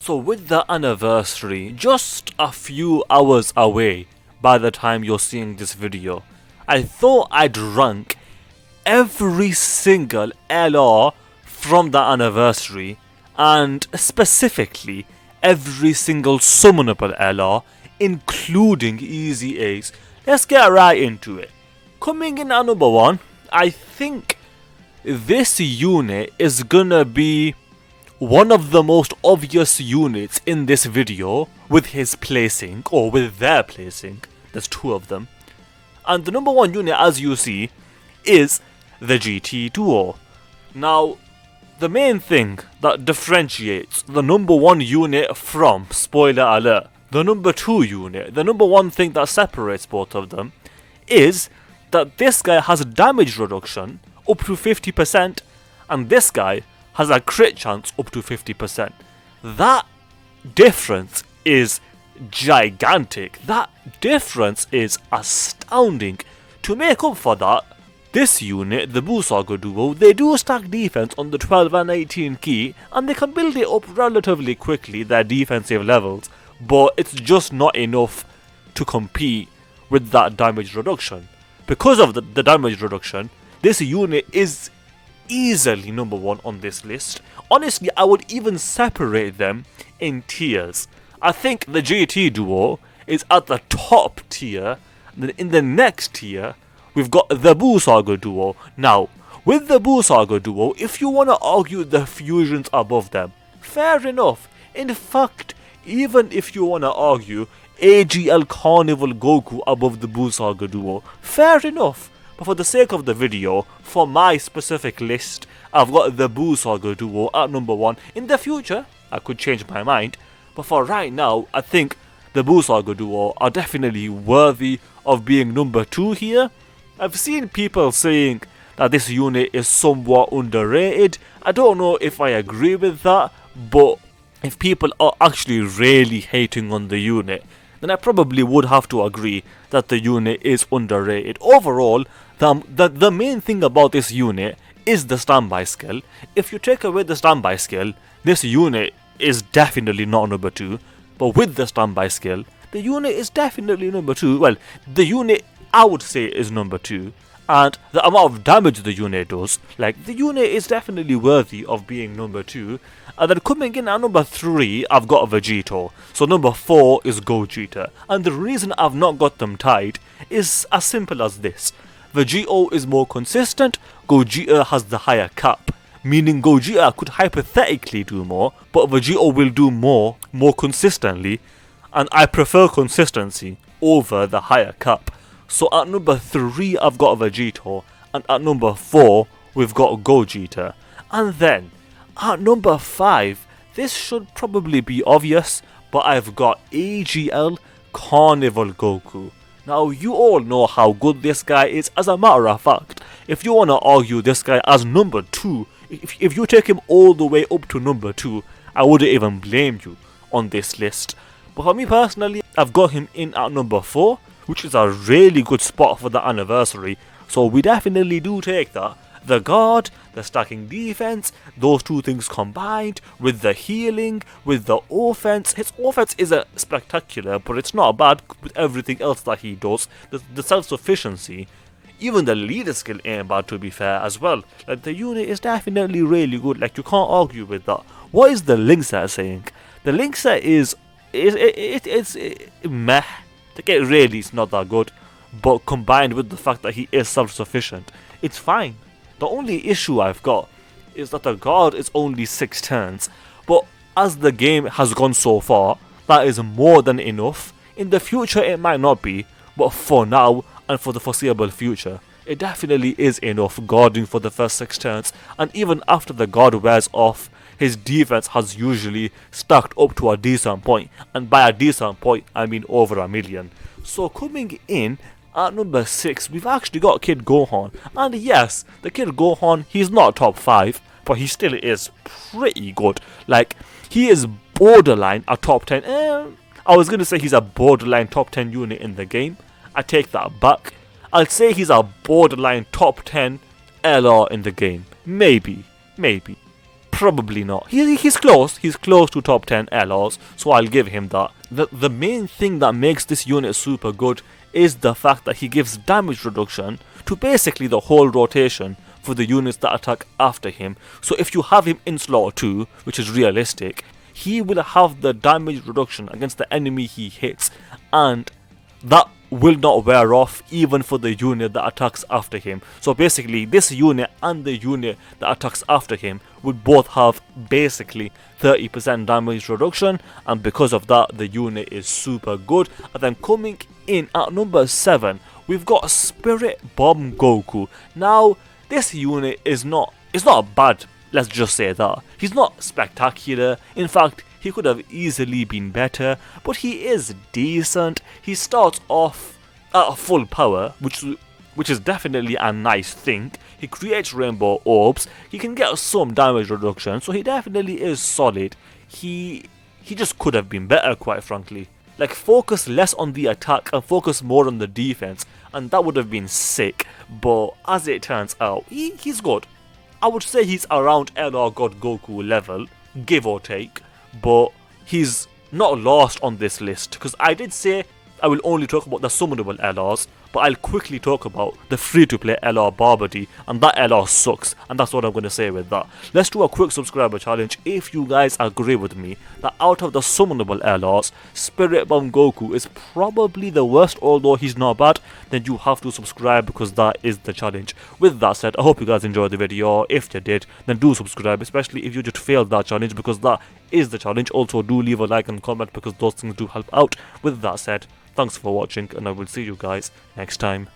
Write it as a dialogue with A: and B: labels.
A: So with the anniversary just a few hours away by the time you're seeing this video, I thought I'd rank every single LR from the anniversary and specifically every single summonable LR including Easy Ace. Let's get right into it. Coming in at number 1, I think this unit is gonna be one of the most obvious units in this video with his placing, or with their placing. There's two of them. And the number 1 unit, as you see, is the GT Duo. Now, the main thing that differentiates the number 1 unit from, spoiler alert, the number 2 unit, the number 1 thing that separates both of them, is that this guy has damage reduction up to 50% and this guy has a crit chance up to 50%. That difference is gigantic. That difference is astounding. To make up for that, this unit, the Busaga Duo, they do stack defense on the 12 and 18 key and they can build it up relatively quickly, their defensive levels, but it's just not enough to compete with that damage reduction. Because of the damage reduction, this unit is easily number 1 on this list. Honestly, I would even separate them in tiers. I think the GT Duo is at the top tier. Then in the next tier, we've got the Busaga Duo. Now, with the Busaga Duo, if you want to argue the fusions above them, fair enough. In fact, even if you want to argue AGL Carnival Goku above the Busaga Duo, fair enough. But for the sake of the video, for my specific list, I've got the Busaga Duo at number 1. In the future, I could change my mind, but for right now, I think the Busaga Duo are definitely worthy of being number 2 here. I've seen people saying that this unit is somewhat underrated. I don't know if I agree with that, but if people are actually really hating on the unit, then I probably would have to agree that the unit is underrated. Overall, the main thing about this unit is the standby skill. If you take away the standby skill, this unit is definitely not number 2. But with the standby skill, the unit is definitely number 2. Well, the unit I would say is number 2. And the amount of damage the unit does, like, the unit is definitely worthy of being number 2. And then coming in at number 3, I've got Vegeta. So number 4 is Gogeta. And the reason I've not got them tied is as simple as this. Vegeta is more consistent, Gogeta has the higher cap. Meaning Gogeta could hypothetically do more, but Vegeta will do more consistently. And I prefer consistency over the higher cap. So at number 3 I've got Vegeta, and at number 4 we've got Gogeta. And then at number 5, this should probably be obvious, but I've got AGL Carnival Goku. Now you all know how good this guy is. As a matter of fact, if you want to argue this guy as number 2, if you take him all the way up to number 2, I wouldn't even blame you on this list. But for me personally, I've got him in at number 4, which is a really good spot for the anniversary. So we definitely do take that. The guard, the stacking defense, those two things combined with the healing, with the offense. His offense isn't spectacular, but it's not bad with everything else that he does. The self-sufficiency, even the leader skill ain't bad, to be fair, as well. Like, the unit is definitely really good. Like, you can't argue with that. What is the link set saying? The link set is meh. Like, it really is not that good, but combined with the fact that he is self-sufficient, it's fine. The only issue I've got is that the guard is only 6 turns, but as the game has gone so far, that is more than enough. In the future it might not be, but for now and for the foreseeable future, it definitely is enough guarding for the first 6 turns, and even after the guard wears off, his defense has usually stacked up to a decent point, and by a decent point I mean over 1,000,000. So coming in at number 6, we've actually got Kid Gohan. And yes, the Kid Gohan, he's not top 5, but he still is pretty good. Like, he is borderline a top 10. I was going to say he's a borderline top 10 unit in the game. I take that back. I'll say he's a borderline top 10 LR in the game. Maybe. Probably not. He's close. He's close to top 10 LRs, so I'll give him that. The main thing that makes this unit super good is the fact that he gives damage reduction to basically the whole rotation for the units that attack after him. So if you have him in slot 2, which is realistic, he will have the damage reduction against the enemy he hits, and that will not wear off even for the unit that attacks after him. So basically this unit and the unit that attacks after him would both have basically 30% damage reduction, and because of that the unit is super good. And then coming in at number 7, we've got Spirit Bomb Goku. Now this unit is not bad, let's just say that. He's not spectacular, in fact he could have easily been better, but he is decent. He starts off at full power, which is definitely a nice thing. He creates rainbow orbs, he can get some damage reduction, so he definitely is solid. He just could have been better, quite frankly. Like, focus less on the attack and focus more on the defense, and that would have been sick. But as it turns out, he's good. I would say he's around LR God Goku level, give or take, but he's not lost on this list, because I did say I will only talk about the summonable LRs, but I'll quickly talk about the free-to-play LR Barbody, and that LR sucks, and that's what I'm going to say with that. Let's do a quick subscriber challenge if you guys agree with me that out of the summonable LRs, Spirit Bomb Goku is probably the worst, although he's not bad. Then you have to subscribe, because that is the challenge. With that said, I hope you guys enjoyed the video. If you did, then do subscribe, especially if you just failed that challenge, because that is the challenge. Also do leave a like and comment, because those things do help out. With that said, thanks for watching, and I will see you guys next time.